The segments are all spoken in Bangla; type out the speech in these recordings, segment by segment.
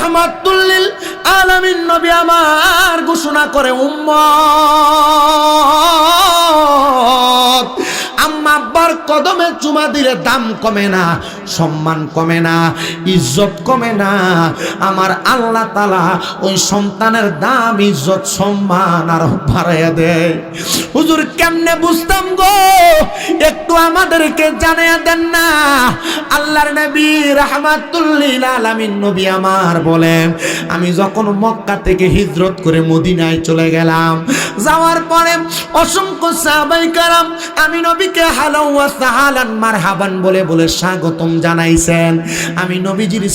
রাহমাতুল লিল আলামিন নবী আমার ঘোষণা করে উম্মত আম্মা আব্বার কদমে চুমা দিলে দাম কমে না, সম্মান কমে না, ইজ্জত কমে না। আমার আল্লাহ তাআলা ওই সন্তানের দাম, ইজ্জত, সম্মান আরো বাড়াইয়া দেয়। হুজুর কেমনে বুঝতাম গো, একটু আমাদেরকে জানিয়ে দেন না। আল্লাহর নবী রাহমাতুল লিল আলামিন নবী আমার বলেন, আমি যখন মক্কা থেকে হিজরত করে মদিনায় চলে গেলাম, যাওয়ার পরে অসংখ্য সাহাবায়ে কেরাম আমি নবীকে হালাও ওয়া সাহালান মারহাবান বলে বলে স্বাগতম জানাইছেন। আমি নবীজির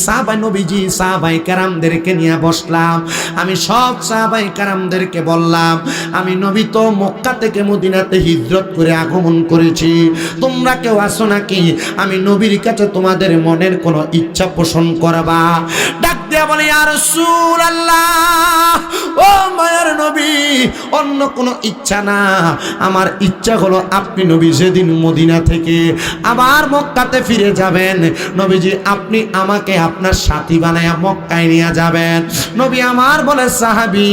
সাহাবায়ে কেরামদেরকে নিয়ে বসলাম। আমি সব সাহাবায়ে কেরামদেরকে বললাম, আমি নবী তো মক্কা থেকে মদিনাতে হিজরত করে আগমন করেছি, তোমরা কেউ আসো নাকি? আমি নবীর কাছে তোমাদের মনের কোনো ইচ্ছা পোষণ করবা। ডাক দিয়া বলে, ইয়া রাসূলুল্লাহ, ও মায়ার নবী, অন্য কোনো ইচ্ছা না, আমার ইচ্ছা হলো আপনি নবী যেদিন মদিনা থেকে আবার মক্কাতে ফিরে যাবেন, নবীজি আপনি আমাকে আপনার সাথী বানায়া মক্কায় নিয়ে যাবেন। নবী আমার বলে, সাহাবী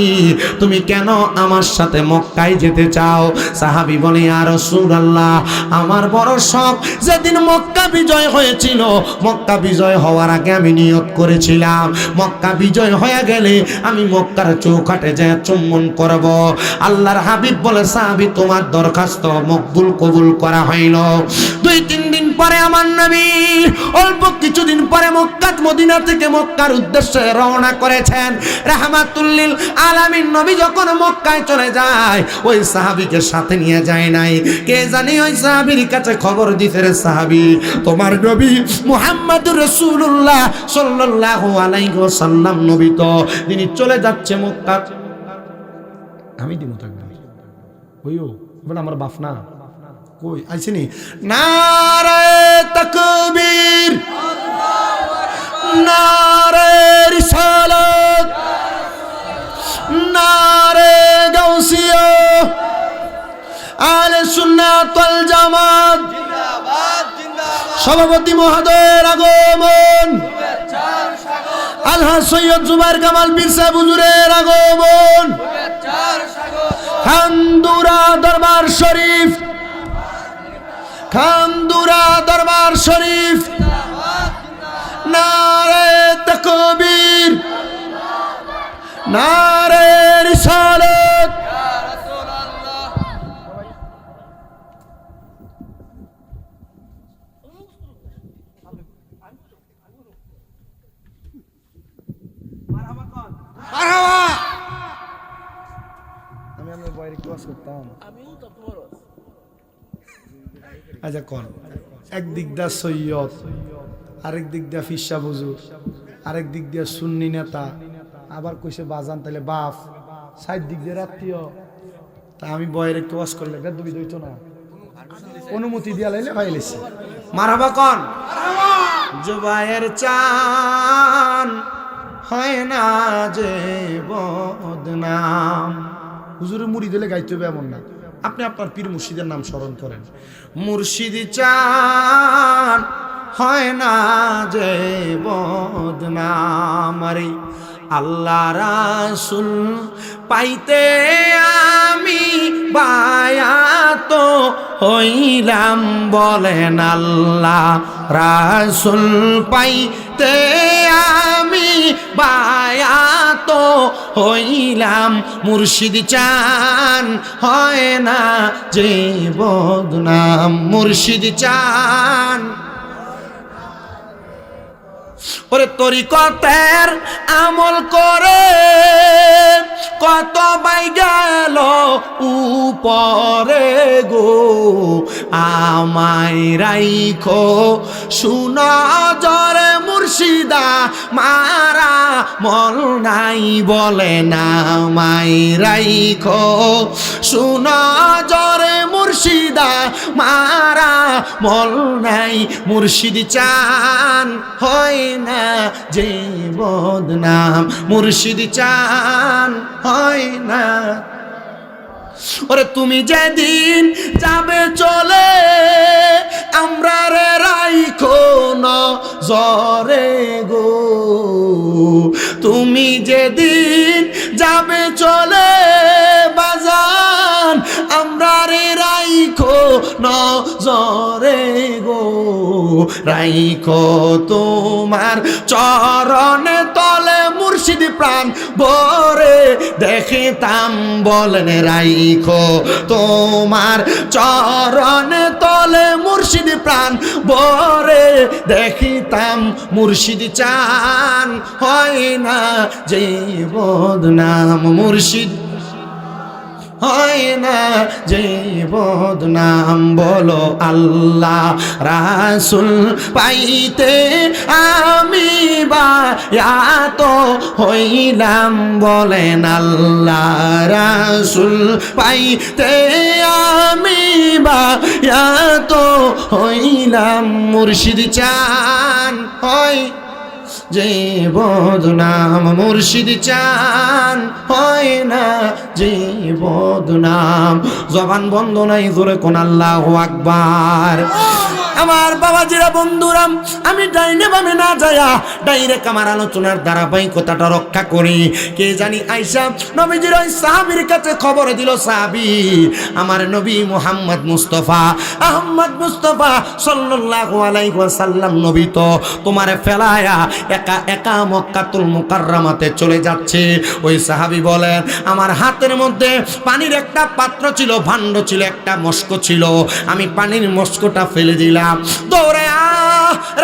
তুমি কেন আমার সাথে মক্কায় যেতে চাও? সাহাবী বলে, ইয়া রাসূলুল্লাহ, আমার বড় শখ, যেদিন মক্কা বিজয় হয়েছিল, মক্কা বিজয় হওয়ার আগে আমি নিয়ত করেছিলাম মক্কা বিজয় হয়ে গেলে আমি মক্কার চৌকাঠে যায় চুম্বন করব। আল্লাহর হাবিব বলে, সাহাবী তোমার দরখাস্ত মকবুল কবুল করা হইল। 2-3 দিন পরে আমার নবী অল্প কিছুদিন পরে মদিনা থেকে মক্কার উদ্দেশ্যে রওনা করেছেন। রাহমাতুল লিল আলামিন নবী যখন মক্কায় চলে যায়, ওই সাহাবীকে সাথে নিয়ে যায় নাই। কে জানি ওই সাহাবীর কাছে খবর দিতে, রে সাহাবী, তোমার নবী মুহাম্মদুর রাসূলুল্লাহ সাল্লাল্লাহু আলাইহি ওয়াসাল্লাম নবী তো তিনি চলে যাচ্ছে মক্কা। আমি দিমু থাকবে ওইও বলে আমার বাপ না কই আইছেনি। নারে তাকবীর, নারে রিসালাত, নারে গাউসিয়া, আহলে সুন্নাত ওয়াল জামাত জিন্দাবাদ জিন্দাবাদ। সভাপতি মহোদয়ের আগমন, আলহাজ সৈয়দ জুবাইর কামাল পীর সাহেব হুজুরের আগমন, খানদুরা দরবার শরীফ, খানদুরা দরবার শরীফ, নারে তাকবীর, নারে রিসালাত। আমি আমার বাইরে ক্লাস করতাম। আচ্ছা কোন একদিক দা সৈয়দ, আরেক দিক দিয়া ফিসা হুজুর, আরেক দিক দিয়া সুন্নি নেতা, আবার কইছে বাজান তাহলে বাপ, সাইড দিক দিয়ে আত্মীয়। তা আমি বয়ের একটু ওয়াজ করলে বেদবি দইতো না, অনুমতি দিয়া লাইলে ভাইলেছে। মারহাবা কোন জুবায়ের চান হয় না যে বদনাম। হুজুরের মুড়ি দিলে গাইতে হবে এমন না, আপনি আপনার পীর মুর্শিদের নাম স্মরণ করেন। মুর্শিদ চান হয় না যে বদনাম, আরে আল্লাহ রাসূল পাইতে আমি বায়াত হইলাম, বলেন আল্লাহ রাসূল পাইতে আমি বায়াত হইলাম। মুর্শিদ চান হয় না যে বদনাম, মুর্শিদ চান। ওরে তরিকতের আমল করে কত বাই গেল উপরে গো, আমায় রাইখো সুনজরে মুর্শিদা মারা মল নাই, বলে না আমায় রাইখো সুনজরে মুর্শিদা মারা মল নাই। মুর্শিদ চান হয় না যে বদনাম, মুর্শিদ চান হয় না। ওরে তুমি যেদিন যাবে চলে আমরা রে রাইখো নজরে গো, তুমি যেদিন যাবে চলে বাজান আমরা রে রাইখো নজরে গো, রাইখো তোমার চরণে তলে মুর্শিদ প্রাণ ভরে দেখিতাম বলেন, রাইখো তোমার চরণে তলে মুর্শিদ প্রাণ ভরে দেখিতাম মুর্শিদ চান হয় না যে বদনাম, মুর্শিদ হয় না যে বদনাম, বলো আল্লাহ রাসূল পাইতে আমি বায়াত হইলাম, বলেন আল্লাহ রাসূল পাইতে আমি বায়াত হইলাম, মুর্শিদ চান হয় যে বদনাম, মুর্শিদ চান হয় না যে বদনাম। জবান বন্ধ নাই, জোরে কোন আল্লাহু আকবার। আমার বাবাজিরা বন্ধুরা, আমি ডাইনে বামে না যায়া ডাইরেক্ট আমার আলোচনার ধারাবাহিকতাটা রক্ষা করি। কে জানি আইসা নবীজির ওই সাহাবীর কাছে খবর দিল, সাহাবী আমার নবী মুহাম্মদ মুস্তাফা আহমদ মুস্তাফা সাল্লাল্লাহু আলাইহি ওয়াসাল্লাম নবী তো তোমারে ফেলায়া একা একা মক্কাতুল মুকাররমাতে চলে যাচ্ছে। ওই সাহাবী বলেন, আমার হাতের মধ্যে পানির একটা পাত্র ছিল, ভাণ্ড ছিল, একটা মস্ক ছিল, আমি পানির মস্কটা ফেলে দিলাম, দৌড়ে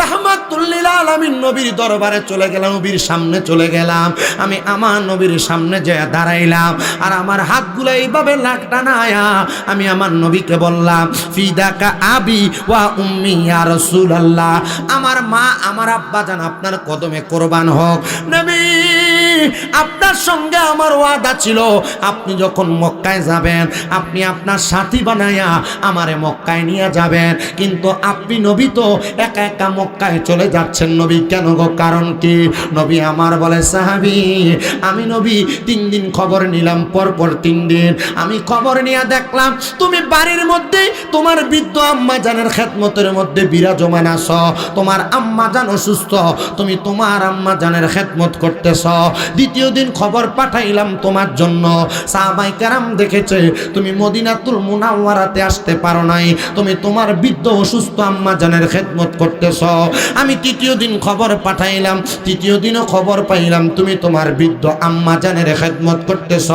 রাহমাতুল লিল আলামিন নবীর দরবারে চলে গেলাম, নবীর সামনে চলে গেলাম, আমি আমার নবীর সামনে যেয়ে দাঁড়াইলাম, আর আমার হাতগুলো এইভাবে লাটানায়া আমি আমার নবীকে বললাম, ফিদাকা আবি ওয়া উম্মি ইয়া রাসূলুল্লাহ, আমার মা আমার আব্বা জান আপনার কদমে কোরবান হোক। নবী আপনার সঙ্গে আমার ওয়াদা ছিল, আপনি যখন মক্কায় যাবেন আপনি আপনার সাথী বানায়া আমারে মক্কায় নিয়ে যাবেন, কিন্তু আপনি নবী তো একা একা মক্কায় চলে যাচ্ছেন, নবী কেন গো, কারণ কি? নবী আমার বলে, সাহাবী আমি নবী 3 দিন খবর নিলাম, পরপর 3 দিন আমি খবর নিয়ে দেখলাম তুমি বাড়ির মধ্যে তোমার বৃদ্ধ আম্মা জানের খেদমতের মধ্যে বিরাজমান আছো, তোমার আম্মা জান অসুস্থ, তুমি তোমার আম্মা জানের খেদমত করতেছ। দ্বিতীয় দিন খবর পাঠাইলাম তোমার জন্য, সাহাবায়ে কেরাম দেখেছে তুমি মদিনাতুল মুনাওয়ারাতে আসতে পারো নাই, তুমি তোমার বৃদ্ধ অসুস্থ আম্মা জানের খেদমত করতেছ। আমি তৃতীয় দিন খবর পাঠাইলাম, তৃতীয় দিনও খবর পাইলাম তুমি তোমার বৃদ্ধ আম্মা জানের খেদমত করতেছ।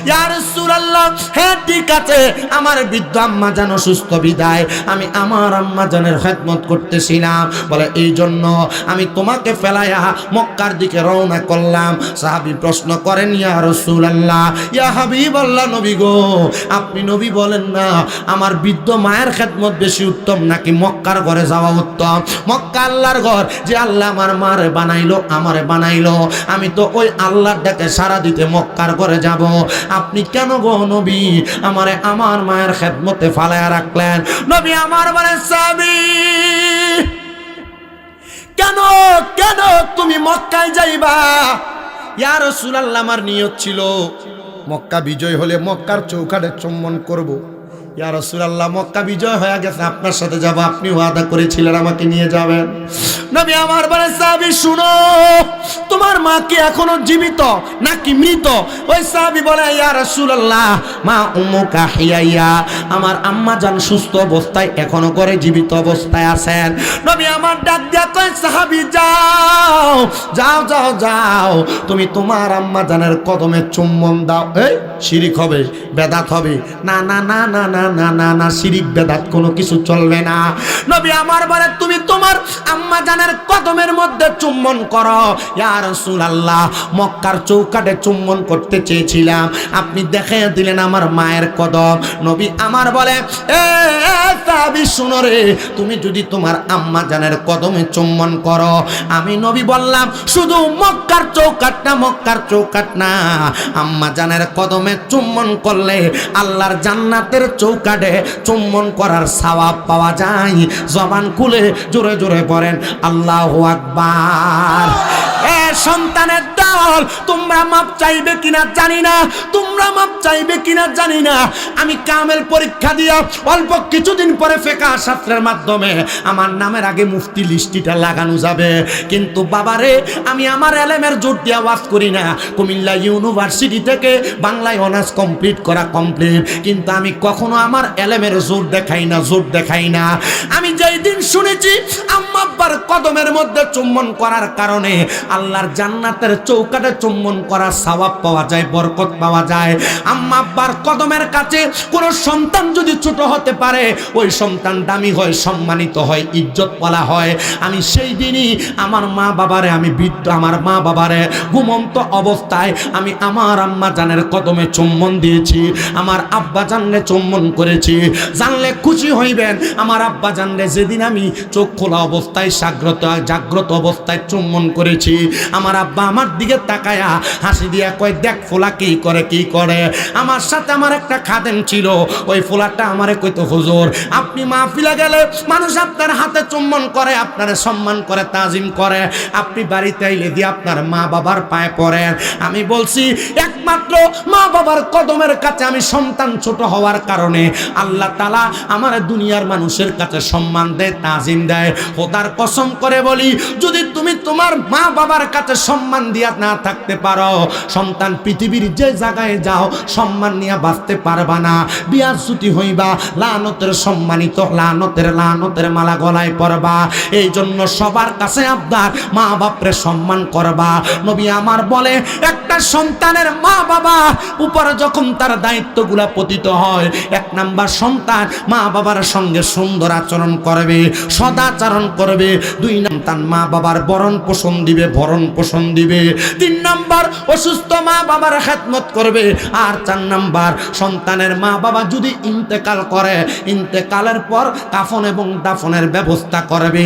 ইয়া রাসূলুল্লাহ, হ্যাঁ ঠিক আছে, আমার বৃদ্ধ আম্মা জান অসুস্থ বিদায় আমি আমার আম্মা জানের খেদমত করতেছিলাম, বলে এই জন্য আমি তোমাকে ফেলাইয়া মক্কার দিকে রওনা করলাম। সাহাবী প্রশ্ন করেন, ইয়া রাসূলুল্লাহ, ইয়া হাবিবাল্লাহ, নবী গো আপনি নবী বলেন না আমার বৃদ্ধ মায়ের খেদমত বেশি উত্তম নাকি মক্কার ঘরে যাওয়া উত্তম? মক্কা আল্লাহর ঘর, যে আল্লাহ আমার মারে বানাইলো আমারে বানাইলো, আমি তো ওই আল্লাহর ডাকে সাড়া দিতে মক্কার ঘরে যাব, আপনি কেন গো নবী আমারে আমার মায়ের খেদমতে ফালায়া রাখলেন? নবী আমার বলে, সাহাবী কেন কেন তুমি মক্কায় যাইবা? ইয়া রাসূলুল্লাহ, আমার নিয়ত ছিল মক্কা বিজয় হলে মক্কার চৌকাঠে চুম্বন করব। ইয়া রাসূলুল্লাহ, মক্কা বিজয় হয়ে গেছে, আপনার সাথে যাব, আপনি ওয়াদা করেছিলেন আমাকে নিয়ে যাবেন। নবী আমার বলে, সাহাবী শুনো, তোমার মা কি এখনো জীবিত নাকি মৃত? ওই সাহাবী বলে, ইয়া রাসূলুল্লাহ, মা উম্মুকা হিয়া, আমার আম্মা জান সুস্থ অবস্থায় এখনো করে জীবিত অবস্থায় আছেন। নবী আমার ডাক দিয়া কয়, সাহাবী যাও যাও যাও যাও, তুমি তোমার আম্মা জানের কদমে চুম্বন দাও। এই শিরিক হবে, বেদাত হবে, না না না না না না না না, শিরিক বেদাত কোনো কিছু চলবে না। নবী আমার বলে, তুমি তোমার আম্মা জানের কদমের মধ্যে চুম্বন করো। ইয়া রাসূলুল্লাহ, মক্কার চৌকাঠে চুম্বন করতে চেয়েছিলাম, আপনি দেখে দিলেন আমার মায়ের কদম। নবী আমার বলে, এ সাহাবী শুনো রে, তুমি যদি তোমার আম্মা জানের কদমে চুম্বন করো, আমি নবী বললাম শুধু মক্কার চৌকাঠ না, মক্কার চৌকাঠ না, আম্মা জানের কদমে চুম্বন করলে আল্লাহর জান্নাতের চৌকাঠে চুম্বন করার সওয়াব পাওয়া যায়। জবান খুলে জোরে জোরে পড়েন আল্লাহু আকবার। সন্তানের দল, তোমরা মাপ চাইবে কিনা জানি না, তোমরা মাপ চাইবে কিনা জানি না। আমি কামেল পরীক্ষা দিয়া অল্প কিছুদিন পরে ফিকহ শাস্ত্রের মাধ্যমে আমার নামের আগে মুফতি লিস্টিটা লাগানো যাবে। কিন্তু বাবারে, আমি আমার এলেমের জোর দিয়া ওয়াজ করি না। কুমিল্লা ইউনিভার্সিটি থেকে বাংলায় অনার্স কমপ্লিট করা কমপ্লিট, কিন্তু আমি কখনো আমার এলেমের জোর দেখাই না, জোর দেখাই না। আমি যেই দিন শুনেছি আম্মা আব্বার কদমের মধ্যে চুম্বন করার কারণে আল্লাহর জান্নাতের চৌকাঠে চুম্বন করার সওয়াব পাওয়া যায়, বরকত পাওয়া যায়। আম্মা আব্বার কদমের কাছে কোন সন্তান যদি ছোট হতে পারে, ওই সন্তান দামি হয়, সম্মানিত হয়, ইজ্জত বলা হয়। আমি সেই দিনই আমার মা বাবারে, আমি বৃদ্ধ আমার মা বাবারে ঘুমন্ত অবস্থায় আমি আমার আম্মা জানের কদমে চুম্বন দিয়েছি, আমার আব্বা জানলে চুম্বন করেছি। জানলে খুশি হইবেন, আমার আব্বা জানলে যেদিন আমি চোখ খোলা অবস্থায় জাগ্রত অবস্থায় চুম্বন করেছি, আমার আব্বা আমার দিকে তাকায়া হাসি দিয়া কয়, দেখ ফোলা কি করে কি করে। আমার সাথে আমার একটা খাদেম ছিল, ওই ফোলাটা আমারে কইতো, হুজুর আপনি মাহফিলে গেলে মানুষ আপনার হাতে চুম্বন করে, আপনার সম্মান করে, তাজিম করে, আপনি বাড়িতে আইলে দিয়ে আপনার মা বাবার পায়ে পড়েন। আমি বলছি একমাত্র মা বাবার কদমের কাছে আমি সন্তান ছোট হওয়ার কারণে আল্লাহ তাআলা আমার দুনিয়ার মানুষের কাছে সম্মান দেয়, তাজিম দেয়। খোদার কসম করে বলি, যদি তুমি তোমার মা বাবার কাছে সম্মান দিয়া না থাকতে পারো, সন্তান পৃথিবীর যে জায়গায় যাও সম্মান নিয়ে বাঁচতে পারবা না। বিয়ার ছুটি হইবা, লানতের সম্মানিত লানতের মালা গলায় পরবা। এই জন্য সবার কাছে আবদার, মা বাপরে সম্মান করবা। নবী আমার বলে, একটা সন্তানের মা বাবা উপরে যখন তার দায়িত্বগুলা পতিত হয়, এক নাম্বার সন্তান মা বাবার সঙ্গে সুন্দর আচরণ করবে, সদাচরণ করবে। দুই নাম্বার মা বাবার ভরণ পোষণ দিবে। তিন নাম্বার অসুস্থ মা বাবার খেদমত করবে। আর চার নাম্বার সন্তানের মা বাবা যদি ইন্তেকাল করে, ইন্তেকালের পর কাফন এবং দাফনের ব্যবস্থা করবে।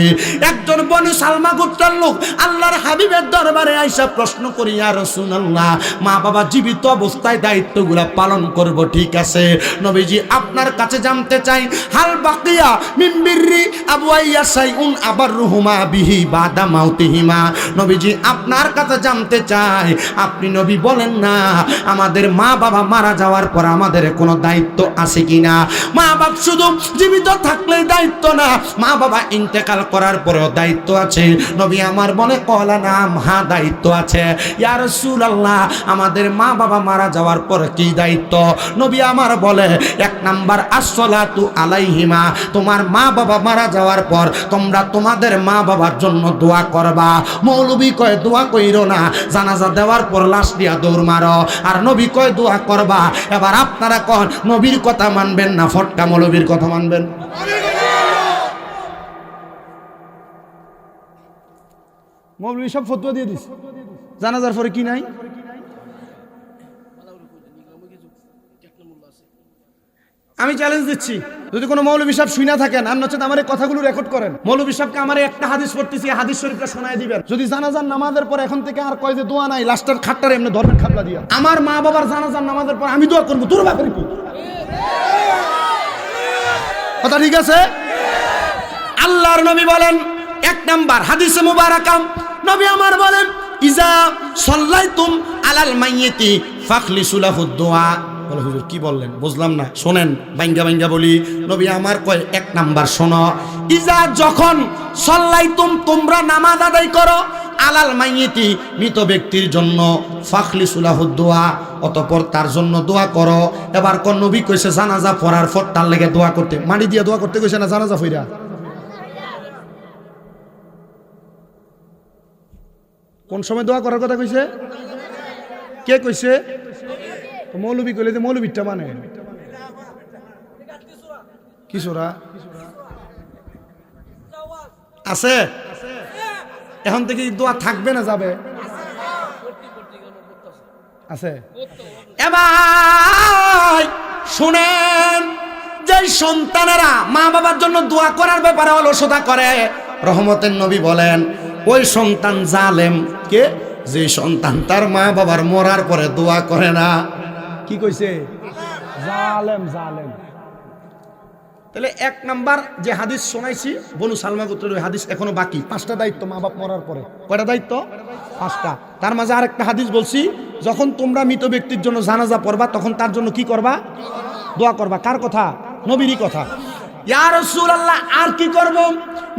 একজন বনু সালমা গোত্রের লোক আল্লাহর হাবিবের দরবারে আইসা প্রশ্ন করি, ইয়া রাসূলুল্লাহ, মা বাবা জীবিত অবস্থায় দায়িত্বগুলা পালন করব, ঠিক আছে নবীজি, আপনার কাছে জানতে চাই, হাল বাকিয়া মিন বিররি আবওয়াইয়া সাইউন আবাররুহুমা বিহি বাদা মাউতিহিমা। নবীজি আপনার কাছে জানতে চাই, আপনি নবী বলেন না, আমাদের মা বাবা মারা যাওয়ার পর আমাদের কোনো দায়িত্ব আছে কিনা? মা বাবা শুধু জীবিত থাকলেই দায়িত্ব না, মা বাবা ইন্তেকাল করার পরেও দায়িত্ব আছে। নবী আমার বলে, কলা নাম, হ্যাঁ দায়িত্ব আছে। ইয়া রাসূলুল্লাহ, আমাদের মা বাবা মারা যাওয়ার পর কি দায়িত্ব? নবী আমার বলে, এক নাম্বার আসসালাতু আলাইহিমা, তোমার মা বাবা মারা যাওয়ার পর তোমরা তোমাদের মা বাবার জন্য দোয়া করবা। মৌলবী কয় দোয়া কইরো না, জানাজা দেওয়ার পর লাশ দিয়া দৌড় মারো। আর নবী কয় দোয়া করবা। এবার আপনারা কন, নবীর কথা মানবেন না ফটকা মৌলবীর কথা মানবেন? মৌলবী সব ফতোয়া দিয়ে দিস, জানাজার পরে কি নাই? আমি চ্যালেঞ্জ দিচ্ছি, যদি কোনো মৌলবী সাহেব শুনে থাকেন, আর নচেত আমার এই কথাগুলো রেকর্ড করেন, মৌলবী সাহেবকে আমার একটা হাদিস পড়তেছি, হাদিস শরীফটা শোনায় দিবেন। যদি জানাজার নামাজের পর এখন থেকে আর কয় যে দোয়া নাই, লাস্টার খাট্টার এমনি ধর্মের খাবলা দিয়া, আমার মা বাবার জানাজার নামাজের পর আমি দোয়া করবো, তোর ব্যাপারে কি কথা? ঠিক আছে? আল্লাহর নবী বলেন, এক নাম্বার হাদিসে মুবারাকাম নবী আমার বলেন, ইজা সাল্লাইতুম আলাল মাইয়িতি ফাখলিসু লাহুদ দুআ। বলে হুজুর কি বললেন, বুঝলাম না, শোনেন বাইঙ্গা বলি। নবী আমার কয়, এক নাম্বার শোনো, ইজা যখন সাল্লাইতুম তোমরা নামাজ আদায় করো, আলাল মাইয়িতি মৃত ব্যক্তির জন্য, ফাখলিসু লাহুদ দুআ অতঃপর তার জন্য দোয়া করো। এবার কোন নবী কইছে জানাজা পড়ার পর তার লেগে দোয়া করতে, মাটি দিয়ে দোয়া করতে কইছে না জানাজা ফইরা? কোন সময় দোয়া করার কথা কইছে? কে কইছে? মৌলবী কইলে যে মৌলবীরটা মানে কি সূরা আছে? এখন থেকে দোয়া থাকবে না যাবে? আছে। এবার শুনেন, যে সন্তানেরা মা বাবার জন্য দোয়া করার ব্যাপারে অলসতা করে, রহমতের নবী বলেন, ওই সন্তান জালেম। কে? যে সন্তান তার মা বাবার মরার পরে দোয়া করে না। কি কইছে? জালেম। তাহলে 1 নাম্বার যে হাদিস শোনাইছি বনু সালমা গোত্রের ওই হাদিস এখনো বাকি। 5টা দায়িত্ব মা বাপ মরার পরে। কয়টা দায়িত্ব? 5টা। তার মাঝে আরেকটা হাদিস বলছি, যখন তোমরা মৃত ব্যক্তির জন্য জানাজা পড়বা তখন তার জন্য কি করবা? দোয়া করবা। কার কথা? নবীরই কথা। ইয়া রাসূলুল্লাহ আর কি করব?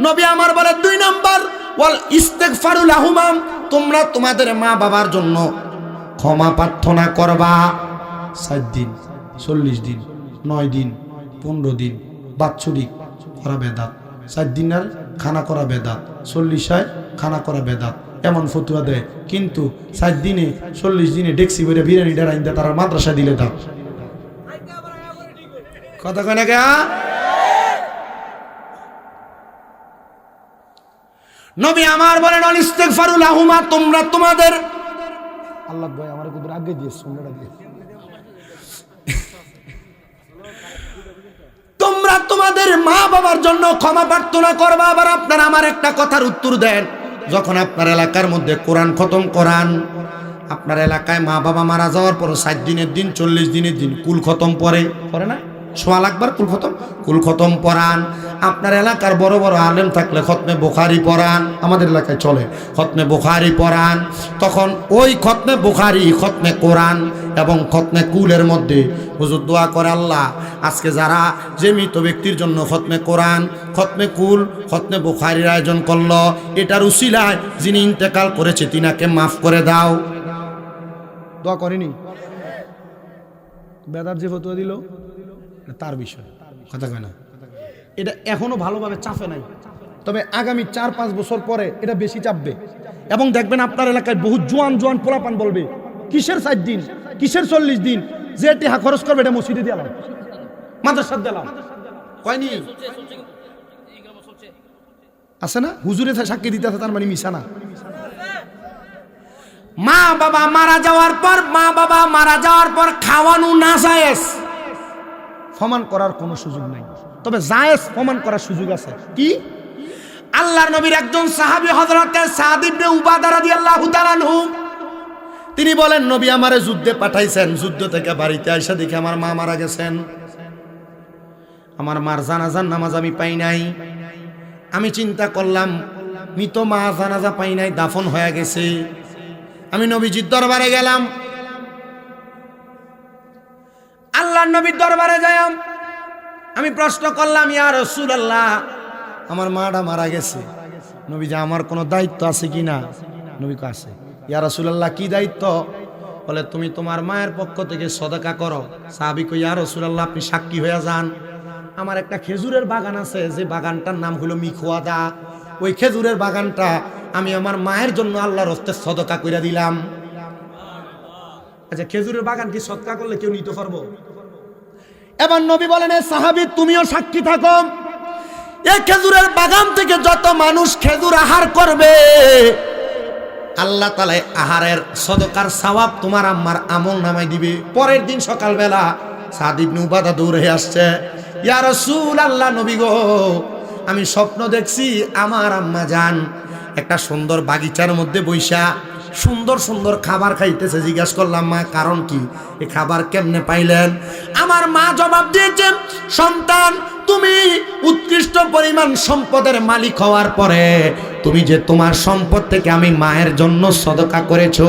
নবী আমার বলে 2 নাম্বার ওয়াল ইস্তিগফারু লাহুমা, তোমরা তোমাদের মা বাবার জন্য ক্ষমা প্রার্থনা করবা। 7 দিন, 40 দিন, 9 দিন, 15 দিন বাৎসরিক করা বেদাত, 7 দিনের খানা করা বেদাত, 40 খানা করা বেদাত, এমন ফতুয়া দেয়। কিন্তু 7 দিনে 40 দিনে ডেক্সি করে বিরিয়ানি ডেরাইন দেয়, তারা মাদ্রাসা দিলে দাও। কথা কয় না কে? নবী আমার বলেন অল ইস্তিগফারু লাহুমা, তোমরা তোমাদের আল্লাহ ভাই আমার কুদুর আগে দিয়ে সুন্নাহটা দিয়ে তোমরা তোমাদের মা বাবার জন্য ক্ষমা প্রার্থনা করবা। আবার আপনারা আমার একটা কথার উত্তর দেন, যখন আপনার এলাকার মধ্যে কোরআন খতম করান, আপনার এলাকায় মা বাবা মারা যাওয়ার পর 7 দিনের দিন 40 দিনের দিন কুল খতম পড়ে না? সোয়া লাখবার কুল খতম পড়ান। আপনার এলাকার বড় বড় আলেম থাকলে খতমে বুখারী পড়ান, আমাদের এলাকায় চলে খতমে বুখারী পড়ান। তখন ওই খতমে বুখারী, খতমে কোরআন এবং খতমে কুলের মধ্যে হুজুর দোয়া করে, আল্লাহ আজকে যারা যে মৃত ব্যক্তির জন্য খতমে কোরআন, খতমে কুল, খতমে বুখারীর আয়োজন করলো, এটার উসিলায় যিনি ইন্তেকাল করেছে তিনাকে মাফ করে দাও। দোয়া করেনি? বেদার যে ফতোয়া দিল তার বিষয়, কথা কয় না? এটা এখনো ভালোভাবে চাপে নাই, তবে আগামী 4-5 বছর পরে এটা বেশি চাপবে। এবং দেখবেন আপনার এলাকায় বহু জোয়ান পোলাপান বলবে, কিসের 7 দিন, কিসের 40 দিন, যে টাকা খরচ করবে এটা মসজিদে দিলাম, মাদ্রাসা দিলাম। কয়নি? আছে না? হুজুরে সাক্ষী দিতে আছে, তার মানে মিশা না। মা বাবা মারা যাওয়ার পর খাওয়ানো না জায়েজ, প্রমাণ করার কোনো সুযোগ নাই। তবে জায়েজ প্রমাণ করার সুযোগ আছে। কি? আল্লাহর নবীর একজন সাহাবী হযরতে সাদ ইবনে উবাদা রাদিয়াল্লাহু তাআলা আনহু, তিনি বলেন, নবী আমারে যুদ্ধে পাঠাইছেন, যুদ্ধ থেকে বাড়িতে আইসা দেখি আমার মা মারা গেছেন। আমার মার জানাজার নামাজ আমি পাই নাই। আমি চিন্তা করলাম মৃত মা জানাজা পাই নাই, দাফন হয়ে গেছে। আমি নবীজির দরবারে গেলাম। আল্লাহর নবীর দরবারে যাইলাম, আমি প্রশ্ন করলাম, ইয়া রাসূলুল্লাহ আমার মাটা মারা গেছে, নবীজি আমার কোনো দায়িত্ব আছে কি না? নবী কয় আছে। ইয়া রাসূলুল্লাহ কি দায়িত্ব? বলে তুমি তোমার মায়ের পক্ষ থেকে সদকা করো। সাহাবী কয়, ইয়া রাসূলুল্লাহ আপনি সাক্ষী হয়ে যান, আমার একটা খেজুরের বাগান আছে, যে বাগানটার নাম হলো মিখওয়াদা, ওই খেজুরের বাগানটা আমি আমার মায়ের জন্য আল্লাহর হস্তে সদকা কইরা দিলাম। আচ্ছা, খেজুরের বাগান কি সদকা করলে কেউ নিতে পারবো? এবার নবী বলেন, এ সাহাবী তুমিও সাক্ষী থাকো, এই খেজুরের বাগান থেকে যত মানুষ খেজুর আহার করবে, আল্লাহ তাআলা আহারের সদকার সওয়াব তোমার আম্মার আমল নামায় দিবে। পরের দিন সকালবেলা সাদ ইবনে উবাদা দৌড়ে আসছে, ইয়া রাসূলুল্লাহ নবী গো, আমি স্বপ্ন দেখছি আমার আম্মা জান একটা সুন্দর বাগিচার মধ্যে বইসা সুন্দর সুন্দর খাবার খাইতেছে। জিজ্ঞাসা করলাম, মা কারণ কি, এই খাবার কেমনে পাইলেন? আমার মা জবাব দিয়েছেন, সন্তান তুমি উৎকৃষ্ট পরিমাণ সম্পদের মালিক হওয়ার পরে তুমি যে তোমার সম্পদ থেকে আমি মায়ের জন্য সদকা করেছো,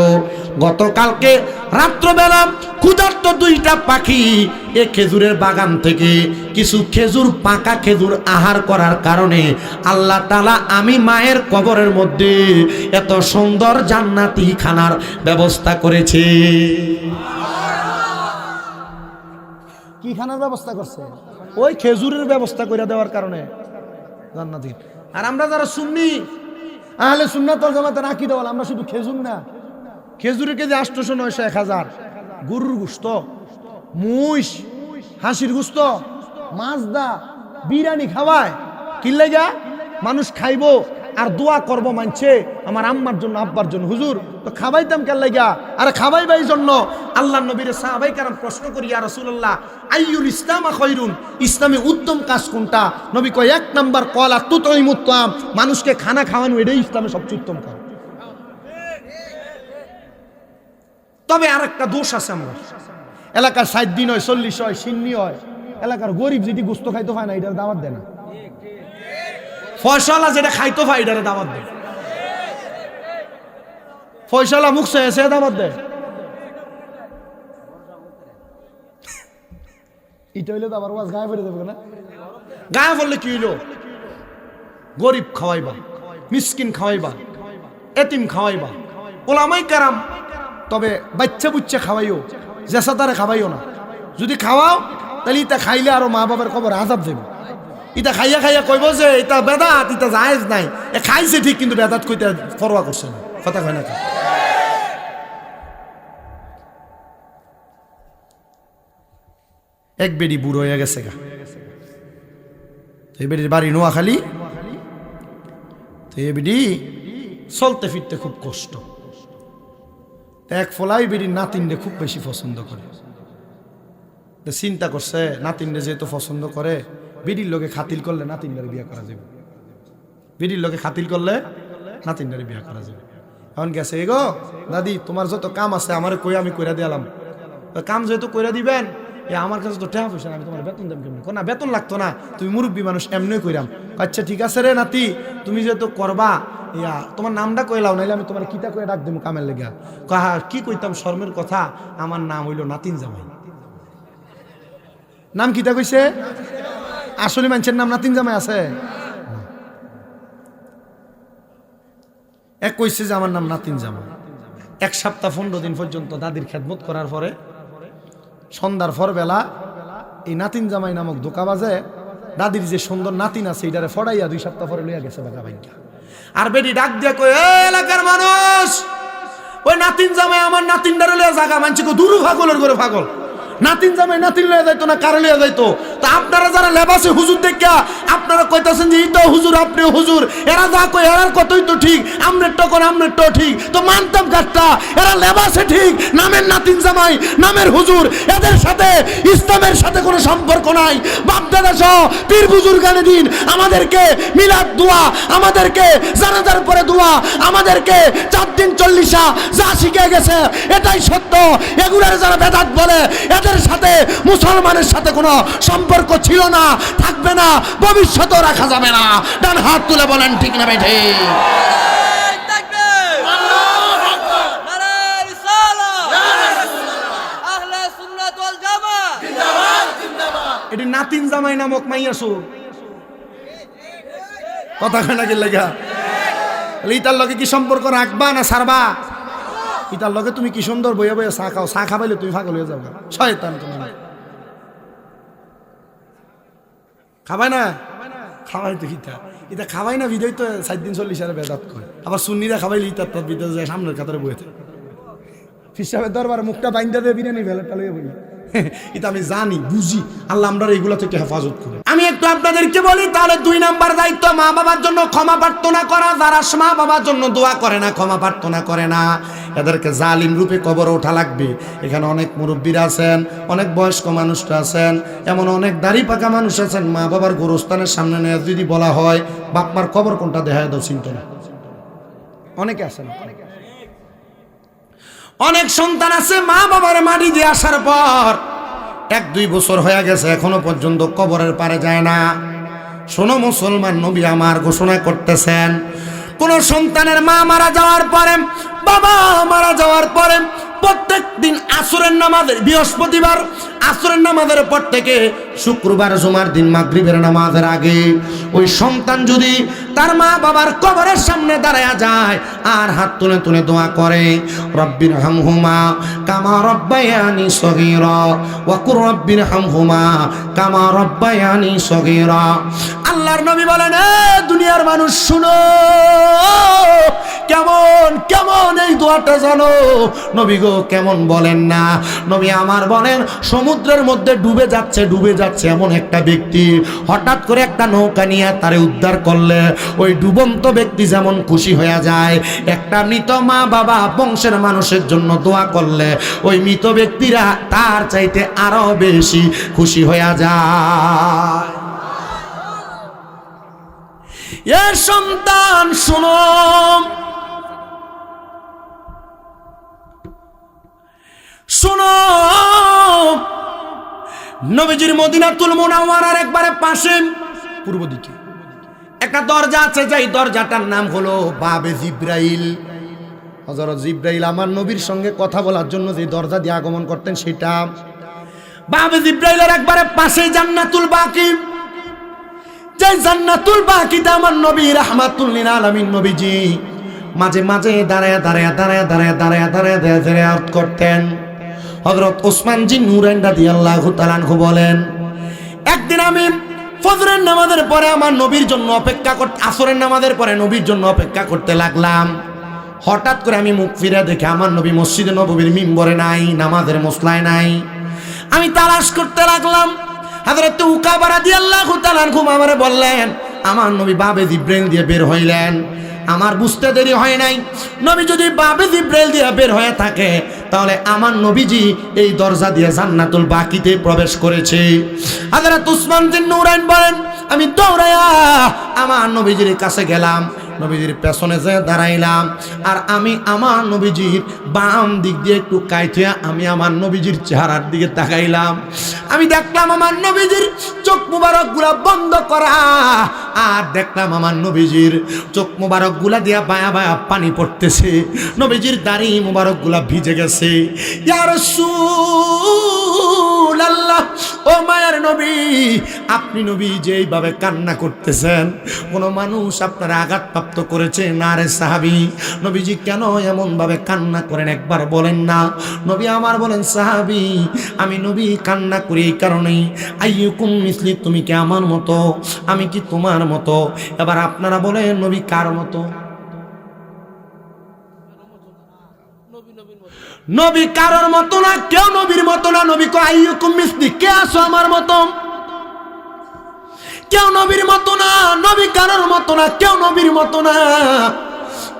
গতকালকে রাত্রবেলা ক্ষুধার্ত 2টা পাখি এ খেজুরের বাগান থেকে কিছু খেজুর, পাকা খেজুর আহার করার কারণে আল্লাহ তাআলা আমি মায়ের কবরের মধ্যে এত সুন্দর জান্নাতি খানার ব্যবস্থা করেছে। কি খানার ব্যবস্থা করছে? ওই খেজুরের ব্যবস্থা করে দেওয়ার কারণে জান্নাতি। আর আমরা যারা সুন্নি আহলে সুন্নাত ওয়াল জামাতের আকীদা ওয়ালা, আমরা শুধু খেজুর না, খেজুরের কেজি 800, 900, 1000, গরুর গোশত, মুইশ, হাসির গোশত, মাছদা, বিরিয়ানি খাওয়ায়। কি লাগা? মানুষ খাইবো আর দোয়া করবো মানছে আমার আম্মার জন্য, আব্বার জন্য। হুজুর তো খাবাইতাম কেন লাগা? আরে খাবাইবাই জন্য। আল্লাহর নবীর সাহাবায়ে কেরাম প্রশ্ন করি, ইয়া রাসূলুল্লাহ আইয়ুল ইসলামা খায়রুন, ইসলামে উত্তম কাজ কোনটা? নবী কয় 1 নাম্বার কলা তুতইমুত তাম, মানুষকে খানা খাওয়ানো, এটাই ইসলামে সবচেয়ে উত্তম কাজ। তবে আরেকটা দোষ আছে, আমরা এলাকার 7 দিন হয়, 40 হয়, সিন্নি হয়, এলাকার গরিব যেটি গোস্ত খাইতে পায় না এটার দাওয়াত দেয় না, ফয়সালা যেটা খাইতে পায় এটার দাওয়াত দেয়, ফয়সালা মুখ সে দাওয়াত দেয়। এটা হইলে তো আবার ওয়াজ গায়ে পড়ে যাবে না, গায়ে পড়লে কি হইলো? গরিব খাওয়াইবা, মিসকিন খাওয়াইবা, এতিম খাওয়াইবা, ওলামাই কারাম, তবে বাচ্চা বুচ্চা খাওয়াইও, জেসাদারে খাওয়াইও না। যদি খাওয়াও তাহলে ইটা খাইলে আরো মা বাবার কবর আজাব দেবে। ইটা খাইয়া খাইয়া কইব যে এটা বেদাত, ইটা জায়েজ নাই, এ খাইছে ঠিক কিন্তু বেদাত কইতে পরোয়া করছে না, কথা কয় না। এক বেডি বুড়ো হয়ে গেছে গা, এই বেডির বাড়ি নোয়াখালী, তো এই বেডি চলতে ফিরতে খুব কষ্ট। এক ফলাই বেডির নাতিনরে খুব বেশি পছন্দ করে, চিন্তা করছে নাতিনরে যেহেতু পছন্দ করে বেডির লোকে খাতিল করলে নাতিনরে বিয়ে করা যাবে, বেডির লোকে খাতিল করলে নাতিনরে বিয়ে করা যাবে। এখন গেছে এগো দাদি তোমার যত কাম আছে আমার কই আমি কইরা দিলাম, কাম যেহেতু কইরা দিবেন, আমার কাছে তো টাকা পয়সা, আমি তোমার বেতন দেব কেমন? না বেতন লাগতো না, তুমি মুরব্বী মানুষ এমনি কইরাম। আচ্ছা ঠিক আছে রে নাতি, তুমি যেহেতু করবা তোমার নামটা কইলাও, নাইলে আমি তোমার কিতা কয়ে ডাক দেবো কামের লেগা। কাহা কি কইতাম শর্মের কথা, আমার নাম হইল নাতিন জামাই। নাম কিতা কইছে? আসলে মানুষের নাম নাতিন জামাই আছে? এক কইছে যে আমার নাম নাতিন জামাই। এক সপ্তাহ 15 দিন পর্যন্ত দাদির খেদমত করার পরে সন্ধ্যার পরবেলা এই নাতিন জামাই নামক দোকাবাজে দাদির যে সুন্দর নাতিন আছে এটারে ফড়াইয়া 2 সপ্তাহ পরে লইয়া গেছে বাগা ভাইয়া। আর বেটি ডাক দিয়া কই, এলাকার মানুষ, ওই নাতিন জামাই আমার নাতিনটারে লইয়া জাগা মানছে কো দুরু পাগলের করে পাগল। নাতিন জামাই নাতিন লইয়া যাইতো না কারে লইয়া যাইতো? তা আপনারা যারা লেবাসে হুজুর দেখা আপনারা কইতাছেন যে ইতো হুজুর আপনিও হুজুর, এরা যা কই এরার কতই তো ঠিক, আমনের টকর আমনের তো ঠিক, তো মানতাম কাজটা। এরা লেবাসে ঠিক, নামের নাতিন জামাই, নামের হুজুর, এদের সাথে ইসলামের সাথে কোনো সম্পর্ক নাই। বাপদাদা সহ পীর বুজুর্গানে দিন আমাদেরকে মিলাদ দোয়া, আমাদেরকে জানাজার পরে দোয়া, আমাদেরকে 4 দিন 40 যা শিখে গেছে এটাই সত্য। এগুলার যারা বেদাত বলে এদের সাথে মুসলমানের সাথে কোনো সম্পর্ক ছিল না, থাকবে না, ভবিষ্যতেও রাখা যাবে না। ডান হাত তুলে বলেন ঠিক না বেঠে? এটি নাতিন জামাই নামক মাইয়াসু কথা কয় নাকি লেগা? ইতার লগে কি সম্পর্ক রাখবা না ছাড়বা? ইতার লগে তুমি কি সুন্দর বইয়া বইয়া চা খাও, চা খাবাইলে তুমি পাগল হয়ে যাবে, শয়তান তোমার। খাবাই না, খাওয়াই তো ইতা ইতা খাওয়াই না বিদয় তো 4 দিন 40 বেদাত করে। আবার সুন্নিরা খাবাইলে ইতার তার বিদয় যায় সামনের কাতারে বইতে ফিসাবের দরবার মুখটা বাইন্দা দিয়ে বিরিয়ানি ভেলাটা লইয়া বই। এটা আমি জানি বুঝি, আল্লাহ আমরা এইগুলো থেকে হেফাজত করে। আমি একটু আপনাদেরকে বলি তাহলে 2 নাম্বার দায়িত্ব মা বাবার জন্য ক্ষমা প্রার্থনা করা। যারা মা বাবার জন্য দোয়া করে না, ক্ষমা প্রার্থনা করে না, এদেরকে জালিম রূপে কবরে ওঠা লাগবে। এখানে অনেক মুরব্বীরা আছেন, অনেক বয়স্ক মানুষরা আছেন, এমন অনেক দাড়ি পাকা মানুষ আছেন, মা বাবার গোরস্থানের সামনে নিয়ে যদি বলা হয় বাপমার কবর কোনটা দেখায় দাও চিন্তা না, অনেকে আছেন। অনেক সন্তান আছে মা বাবার মাটি দিয়ে আসার পর 1-2 বছর হয়ে গেছে এখনো পর্যন্ত কবরের পারে যায় না। শোনো মুসলমান, নবী আমার ঘোষণা করতেছেন কোন সন্তানের মা মারা যাওয়ার পরে, বাবা মারা যাওয়ার পরে প্রত্যেক দিন আসরের নামাজের, বৃহস্পতিবার আসরের নামাজের পর থেকে শুক্রবার জুমার দিন মাগরিবের নামাজের আগে ওই সন্তান যদি তার মা বাবার কবরের সামনে দাঁড়ায়া যায় আর হাত তুলে তুলে দোয়া করে, রব্বির হামহুমা কামা রব্বায়ানি সগীরা ওয়া কুর রব্বির হামহুমা কামা রব্বায়ানি সগীরা। আল্লাহর নবী বলেন, দুনিয়ার মানুষ শুনো, কেমন কেমন এই দোয়াটা জানো? নবী গো কেমন বলেন না? নবী আমার বলেন, সমুদ্রের মধ্যে ডুবে যাচ্ছে এমন একটা ব্যক্তি হঠাৎ করে একটা নৌকা নিয়ে তারে উদ্ধার করলে ওই ডুবন্ত ব্যক্তি যেমন খুশি হয়ে যায়, একটা মৃত মা বাবা বংশের মানুষের জন্য দোয়া করলে ওই মৃত ব্যক্তিরা তার চাইতে আরো বেশি খুশি হয়ে যায়। এ সন্তান শোনো, শোনো, নবীজির মদিনাতুল মুনাওয়ারার একবারে পাশে পূর্ব দিকে একটা দরজা আছে, যেই দরজাটার নাম হলো বাবে জিব্রাইল। হযরত জিব্রাইল আমার নবীর সঙ্গে কথা বলার জন্য যে দরজা দিয়ে আগমন করতেন সেটা। বাবে জিব্রাইলের একবারে পাশে জান্নাতুল বাকি, যে জান্নাতুল বাকিতে আমার নবী রাহমাতুল লিল আলামিন নবীজি মাঝে মাঝে দাঁড়ায় জিয়ারত করতেন। হযরত ওসমান জি নূরাইন রাদিয়াল্লাহু তাআলা আনহু বলেন, একদিন আমি ফজরের নামাজের পরে আমার নবীর জন্য অপেক্ষা করতে, আসরের নামাজের পরে নবীর জন্য অপেক্ষা করতে লাগলাম। হঠাৎ করে আমি মুখ ফিরে দেখে আমার নবী মসজিদে নববীর মিম্বরে নাই, নামাজের মুসল্লায় নাই। আমি তালাশ করতে লাগলাম। হযরত উকাবা রাদিয়াল্লাহু তাআলা আনহু আমারে বললেন, আমার নবী বাবে জিব্রাইল দিয়ে বের হইলেন। আমার বুঝতে দেরি হয় নাই, নবী যদি বাবে জিব্রাইল দিয়ে বের হয়ে থাকে তাহলে আমার নবীজি এই দরজা দিয়ে জান্নাতুল বাকিতে প্রবেশ করেছে। হযরত উসমান বিন নূরাইন বলেন, আমি দৌড়ায়া আমার নবীজির কাছে গেলাম, নবীজির পেছনে যেয়ে দাঁড়াইলাম, আর আমি আমার নবীজির বাম দিক দিয়ে একটু কাইথিয়া আমি আমার নবীজির চেহারার দিকে তাকাইলাম। আমি দেখলাম আমার নবীজির চোখ মুবারক গুলা বন্ধ করা, আর দেখলাম আমার নবীজির চোখ মুবারক গুলা দিয়া বায়া বায়া পানি পড়তেছে, নবীজির দাড়ি মুবারক গুলা ভিজে গেছে। ইয়া রাসূলুল্লাহ, ও মায়ের নবী, আপনি নবী যেইভাবে কান্না করতেছেন, কোন মানুষ আপনার আঘাতপ্রাপ্ত করেছে না রে সাহাবী? নবীজি কেন এমন ভাবে কান্না করেন একবার বলেন না। নবী আমার বলেন, সাহাবী, আমি নবী কান্না করি এই কারণেই, আইয়ুকুম মিসলি, তুমি কি আমার মতো, আমি কি তোমার মতো? এবার আপনারা বলেন নবী কার মতো? নবী কারোর মতো না, কেউ নবীর মতো না। নবী কয় আইয়ুকুম মিসলি, কে আছো আমার মতো? কেউ নবীর মতো না, নবী কারোর মতো না, কেউ নবীর মতো না।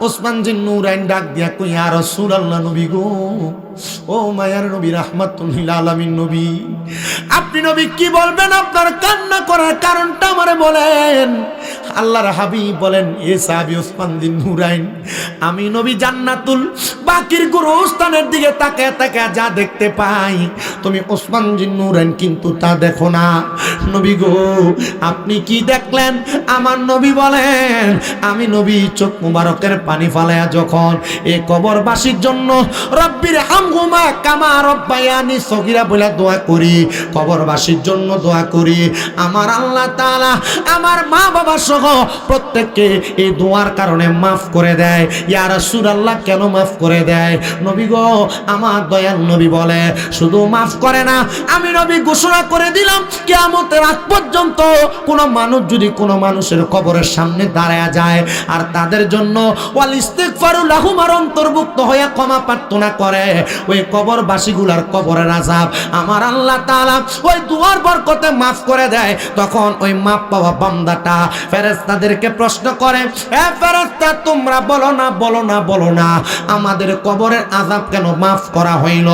ওসমান বিন নূরাইন ডাক দিয়া কই, ইয়া রাসূলুল্লাহ, নবী গো, ও মায়ার নবী রাহমাতুল লিল আলামিন নবী, আপনি নবী কি বলবেন? আপনার কান্না করার কারণটা আমারে বলেন। আল্লাহর হাবিব বলেন, এ সাহাবী ওসমান বিন নূরাইন, আমি নবী জান্নাতুল বাকির গোরস্থানের দিকে তাকায় তাকায় যা দেখতে পাই, তুমি ওসমান বিন নূরাইন কিন্তু তা দেখো না। নবী গো, আপনি কি দেখলেন? আমার নবী বলেন, আমি নবী চোখ মুবারকের পানি ফালায়া যখন এই কবরবাসীর জন্য রব্বির হামহুমা কামা রব্বায়ানি সগীরা বলে দোয়া করি, কবরবাসীর জন্য দোয়া করি, আমার আল্লাহ তাআলা আমার মা বাবা সহ প্রত্যেককে এই দোয়ার কারণে মাফ করে দেয়। ইয়া রাসূলুল্লাহ, কেন মাফ করে দেয়? নবী গো, আমার দয়াল নবী বলে, শুধু মাফ করে না, আমি নবী ঘোষণা করে দিলাম, কিয়ামতের আগ পর্যন্ত কোন মানুষ যদি কোন মানুষের কবরের সামনে দাঁড়ায়া যায় আর তাদের জন্য ওয়াল ইস্তিগফারু লাহুম আর অন্তর্ভুক্ত হয়ে ক্ষমা প্রার্থনা করে, ওই কবরবাসীগুলার কবরের আযাব আমার আল্লাহ তাআলা ওই দুয়ার বরকতে মাফ করে দেয়। তখন ওই মাফ পাওয়া বান্দাটা ফেরেশতাদেরকে প্রশ্ন করে, এ ফেরেশতা, তোমরা বলো না বলো না বলো না, আমাদের কবরের আযাব কেন মাফ করা হইল?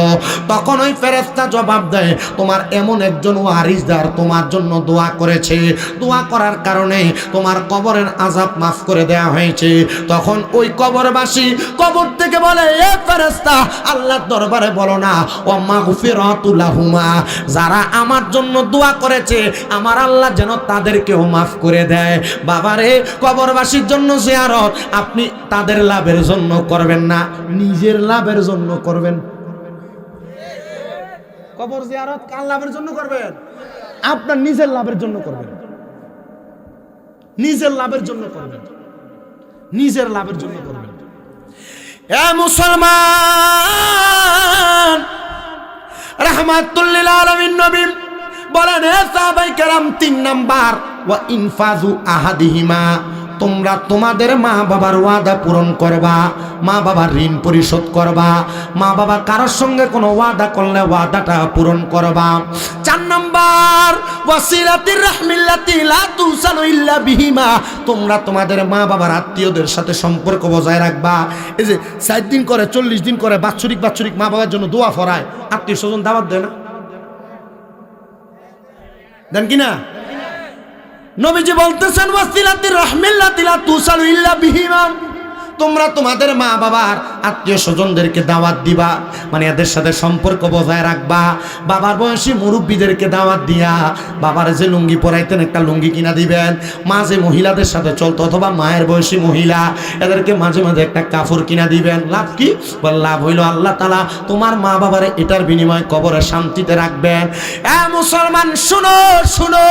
তখন ওই ফেরেশতা জবাব দেয়, তোমার এমন একজন ওয়ারিসদার তোমার জন্য দোয়া করেছে, দোয়া করার কারণে তোমার কবরের আযাব মাফ করে দেয়া হয়েছে। তখন ওই কবরবাসী কবর থেকে বলে, এ ফেরেশতা, আল্লাহর দরবারে বলো না, ওয়া মাগফিরাতু লাহুমা, যারা আমার জন্য দোয়া করেছে আমার আল্লাহ যেন তাদেরকেও মাফ করে দেয়। বাবারে, কবরবাসীর জন্য জিয়ারত আপনি তাদের লাভের জন্য করবেন না, নিজের লাভের জন্য করবেন। কবর জিয়ারত কার লাভের জন্য করবেন? আপনার নিজের লাভের জন্য করবেন, নিজের লাভের জন্য করবেন, নিজের লাভের জন্য করবেন। এ মুসলমান, রাহমাতুল লিল আলামিন নবী বলেন, হে সাহাবায়ে কেরাম, 3 নাম্বার, ওয়া ইনফাযু আহাদিহিমা, তোমরা তোমাদের মা বাবার ওয়াদা পূরণ করবা, মা বাবার ঋণ পরিশোধ করবা, মা বাবা কারোর সঙ্গে কোনো ওয়াদা করলে ওয়াদাটা পূরণ করবা। 4 নাম্বার, ওয়াসিলাতির রাহমিল্লাতি লা তুসালু ইল্লা বিহিমা, তোমরা তোমাদের মা বাবার আত্মীয়দের সাথে সম্পর্ক বজায় রাখবা। এই যে 7 দিন করে 40 দিন করে বাৎসরিক মা বাবার জন্য দোয়া ফরায়, আত্মীয় স্বজন দাওয়াত দেয় না? দেন কিনা? নবীজি বলতেছেন, ওয়াসিলাতির রাহমিল্লাতি লা তুসালু ইল্লা বিহিমা, তোমরা তোমাদের মা বাবার আত্মীয় স্বজনদেরকে দাওয়াত দিবা, মানে এদের সাথে সম্পর্ক বজায় রাখবা। বাবার বয়সী মুরব্বীদেরকে দাওয়াত দিয়া বাবার যে লুঙ্গি পরাইতেন একটা লুঙ্গি কিনা দিবেন। মাঝে মহিলাদের সাথে চলতো অথবা মায়ের বয়সী মহিলা, এদেরকে মাঝে মাঝে একটা কাপড় কিনা দিবেন। লাভ কি? লাভ হইল আল্লাহ তাআলা তোমার মা বাবারে এটার বিনিময়ে কবরে শান্তিতে রাখবেন। এ মুসলমান শুনো শুনো,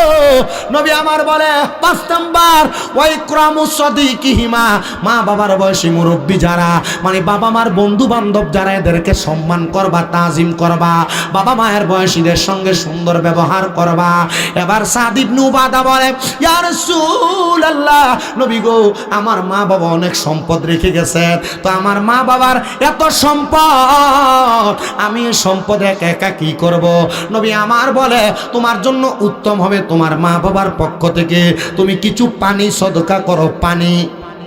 নবী আমার বলে 5 নাম্বার ওয়াইক্রামু সাদিকিহিমা, মা বাবার বয়সী মুরব্বী যারা, মানে বাবা মার বন্ধু বান্ধব যারা, এদেরকে সম্মান করবা, তাজিম করবা, বাবা মায়ের বয়সীদের সঙ্গে সুন্দর ব্যবহার করবা। এবার সাদ ইবনে উবাদা বলে ইয়া রাসূলুল্লাহ, নবী গো আমার মা বাবা অনেক সম্পদ রেখে গেছেন, তো আমার মা বাবার এত সম্পদ আমি এই সম্পদ একা একা কি করব? নবী আমার বলে তোমার জন্য উত্তম হবে তোমার মা বাবার পক্ষ থেকে তুমি কিছু পানি সদকা করো। পানি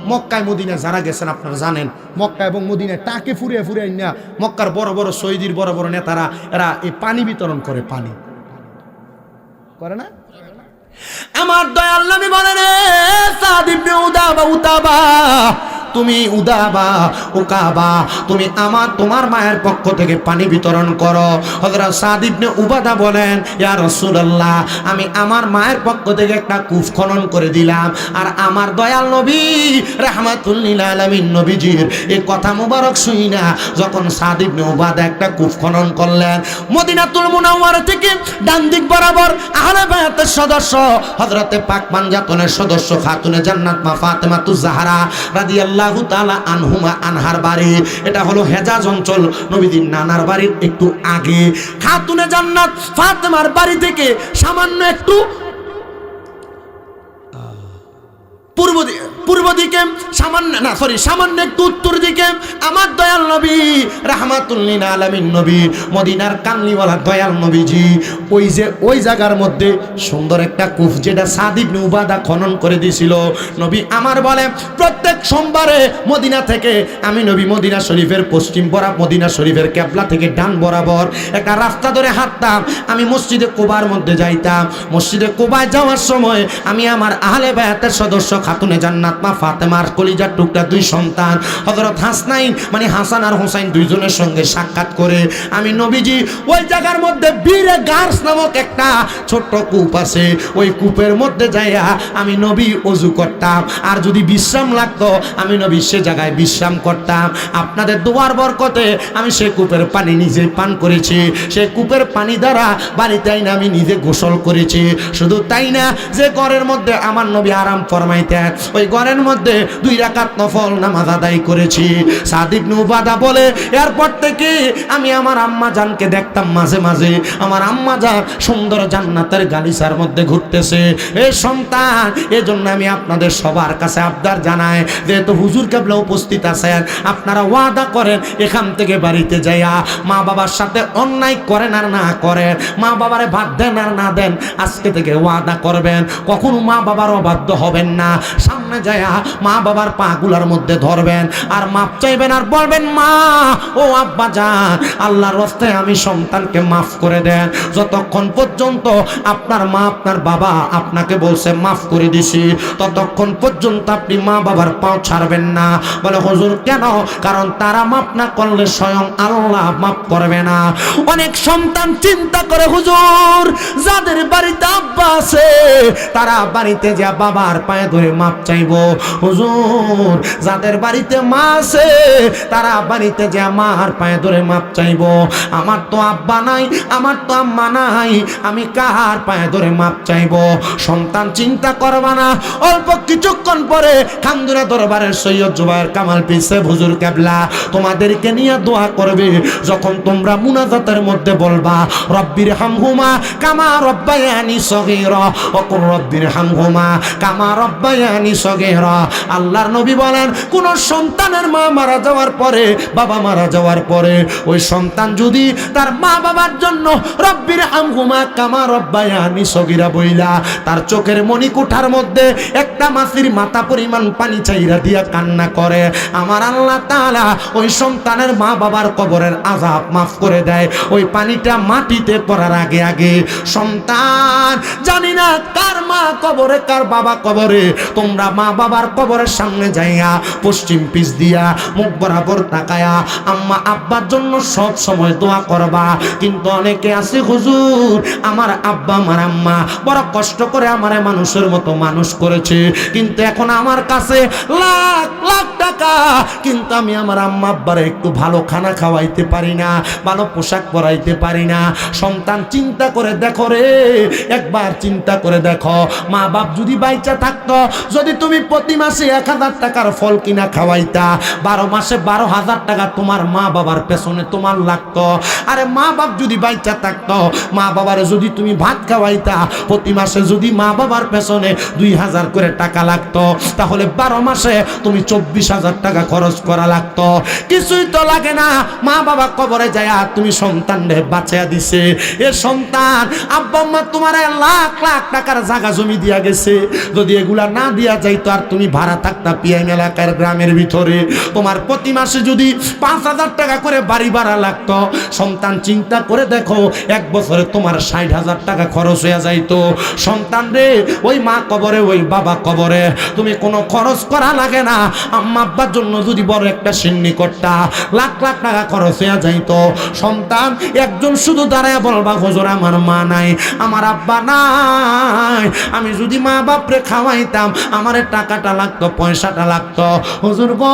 মক্কায় মদিনায় যারা গেছেন আপনারা জানেন, মক্কা এবং মদিনায় টাকে ফুরিয়ে ফুরিয়ে না মক্কার বড় বড় সৌদির বড় বড় নেতারা এরা এই পানি বিতরণ করে। পানি করে না? আমার দয়াল নবী বলেন সাদ ইবনে উতাবা তুমি উদাবা উকাবা তুমি তোমার মায়ের পক্ষ থেকে পানি বিতরণ করো। হযরত সাদ ইবনে উবাদা বলেন ইয়া রাসূলুল্লাহ, আমি আমার মায়ের পক্ষ থেকে একটা কূপ খনন করে দিলাম। আর আমার দয়াল নবী রাহমাতুল লিল আলামিন নবীজির এই কথা মুবারক শুইনা যখন সাদ ইবনে উবাদা একটা কূপ খনন করলেন, মদিনাতুল মুনাওয়ারা থেকে ডান দিক বরাবর আহলে বায়াতের সদস্য হযরতে পাক পাঞ্জাতনের সদস্য খাতুনে জান্নাত মা ফাতেমাতুজ জাহরা রাদিয়াল্লাহু তাআলা আনহুমা আনহার বাড়ি, এটা হলো হেজাজ অঞ্চল, নবীজির নানার বাড়ির একটু আগে। খাতুনে জান্নাত ফাতেমার বাড়ি থেকে সামান্য একটু পূর্ব দিকে সামান্য একটু উত্তর দিকে আমার দয়াল নবী রাহমাতুল লিল আলামিন নবী মদিনার কামলিওয়ালা দয়াল নবীজি ওই জায়গার মধ্যে সুন্দর একটা কূপ যেটা সাদ ইবনে উবাদা খনন করে দিয়েছিল। নবী আমার বলে প্রত্যেক সোমবারে মদিনা থেকে আমি নবী মদিনা শরীফের পশ্চিম বরাবর মদিনা শরীফের কেবলা থেকে ডান বরাবর একটা রাস্তা ধরে হাঁটতাম, আমি মসজিদে কুবার মধ্যে যাইতাম। মসজিদে কুবায় যাওয়ার সময় আমি আমার আহলে বায়াতের সদস্য খাতুনে জান্নাত মা ফাতেমার কলিজার টুকরা 2 সন্তান হযরত হাসনাইন মানে হাসান আর হোসাইন দুইজনের সঙ্গে সাক্ষাৎ করে আমি নবীজি ওই জায়গার মধ্যে বীরে গার্স নামক একটা ছোট্ট কূপ আছে, ওই কূপের মধ্যে যাইয়া আমি নবী ওযু করতাম। আর যদি বিশ্রাম লাগতো আমি নবী সে জায়গায় বিশ্রাম করতাম। আপনাদের দোয়ার বরকতে আমি সেই কূপের পানি নিজে পান করেছি, সেই কূপের পানি দ্বারা বাড়িতে আইনা আমি নিজে গোসল করেছি। শুধু তাই না, যে ঘরের মধ্যে আমার নবী আরাম ফরমাইতেন ওই ঘরের মধ্যে 2 রাকাত নফল নামাজ আদায় করেছি। সাদ ইবনে উবাদা বলে এরপর থেকে আমি আমার আম্মা জানকে দেখতাম মাঝে মাঝে আমার আম্মা জান সুন্দর জান্নাতের গালিচার মধ্যে ঘুরতেছে। এই সন্তান, এজন্য আমি আপনাদের সবার কাছে আবদার জানাই, যেহেতু হুজুর কেবলা উপস্থিত আছেন, আপনারা ওয়াদা করেন এখান থেকে বাড়িতে যাইয়া মা বাবার সাথে অন্যায় করেন আর না করেন, মা বাবারে ভাত দেন আর না দেন, আজকে থেকে ওয়াদা করবেন কখনো মা বাবার অবাধ্য হবেন না। সামনে যায়া মা বাবার পাগুলার মধ্যে ধরবেন আর মাপ চাইবেন আর বলবেন মা ও আব্বা জান আল্লাহর রাস্তায় আমি সন্তানকে মাফ করে দেন। যতক্ষণ পর্যন্ত আপনার মা আপনার বাবা আপনাকে বলছে মাফ করে দিছি, ততক্ষণ পর্যন্ত আপনি মা বাবার পাও ছাড়বেন না। বলে হুজুর কেন? কারণ তারা মাফ না করলে স্বয়ং আল্লাহ মাফ করবে না। অনেক সন্তান চিন্তা করে হুজুর যাদের বাড়িতে আব্বা আছে তারা বাড়িতে যা বাবার পায়ে ধরে মাপ চাইবো। হুজুর যাদের বাড়িতে মা আছে তারা বাড়িতে যা মার পায়ে ধরে মাপ চাইবো। আমার তো আব্বা নাই, আমার তো আম্মা নাই, আমি কার পায়ে ধরে মাপ চাইবো? সন্তান চিন্তা করবা না। অল্প কিছুক্ষণ পরে খানদুরা দরবারের সৈয়দ জুবায়ের কামাল পীর সাহেব হুজুর কেবলা তোমাদেরকে নিয়ে দোয়া করবে। যখন তোমরা মুনাজাতের মধ্যে বলবা রব্বির হামহুমা কামা রব্বায়ানি সগীরা ওয়া কুর রব্বির হামহুমা কামা রব্বায়ানি সগীরা। আল্লাহর নবী বলেন কোন সন্তানের মা মারা যাওয়ার পরে বাবা মারা যাওয়ার পরে ওই সন্তান যদি তার মা বাবার জন্য রব্বির হামহুমা কামা রব্বায়ানি সগীরা বইলা তার চোখের মণিকুঠার মধ্যে একটা মাছির মাথা পরিমাণ পানি চাইরা দিয়া কান্না করে, আমার আল্লাহ তাআলা ওই সন্তানের মা বাবার কবরের আযাব মাফ করে দেয়। ওই পানিটা মাটিতে পড়ার আগে আগে সন্তান জানি না কার মা মা কবরে কার বাবা কবরে, তোমরা মা বাবার কবরের সামনে যাইয়া পশ্চিম পিছ দিয়া মুখ বরাবর তাকায়া আম্মা আব্বার জন্য সব সময় দোয়া করবা। কিন্তু অনেকে আছে হুজুর আমার আব্বা আমার আম্মা বড় কষ্ট করে আমারে মানুষের মতো মানুষ করেছে, কিন্তু এখন আমার কাছে লাখ লাখ টাকা, কিন্তু আমি আমার আম্মা আব্বারে একটু ভালো খানা খাওয়াইতে পারি না, ভালো পোশাক পরাইতে পারি না। সন্তান চিন্তা করে দেখো রে, একবার চিন্তা করে দেখো, মা বাপ যদি বাইচা থাকতো, যদি তুমি প্রতি মাসে 1000 টাকার ফল কিনা খাওয়াইতা, 12 মাসে 12,000 টাকা তোমার মা বাবার পেছনে তোমার লাগতো। আরে মা বাপ যদি বাইচা থাকতো, মা বাবার যদি তুমি ভাত খাওয়াইতা, প্রতি মাসে যদি মা বাবার পেছনে 2000 করে টাকা লাগতো, তাহলে 12 মাসে তুমি 24,000 টাকা খরচ করা লাগতো। কিছুই তো লাগে না, মা বাবা কবরে যায় তুমি সন্তানরে বাঁচিয়ে দিছে। এ সন্তান আব্বা আম্মা তোমার লাখ লাখ টাকার জায়গা জমি দিয়া গেছে, যদি এগুলা না দিয়া যাইতো আর তুমি ভাড়া থাকতা পিয়াইন এলাকার গ্রামের ভিতরে, তোমার প্রতি মাসে যদি 5,000 টাকা করে বাড়ি ভাড়া লাগতো, সন্তান চিন্তা করে দেখো 1 বছরে তোমার 60,000 টাকা খরচ হয়ে যাইতো। সন্তান রে, ওই মা কবরে ওই বাবা কবরে তুমি কোনো খরচ করা লাগে না, আম্মা আব্বার জন্য যদি বড় একটা সিন্নি করতা, লাখ লাখ টাকা খরচ হয়ে যাইতো। সন্তান একজন শুধু দাঁড়ায় বলবা হুজুর আমার মা নাই, আমার আব্বা নাই, আমি যদি মা বাপরে খাওয়াইতাম আমার টাকাটা লাগতো, পয়সাটা লাগতো। হুজুর গো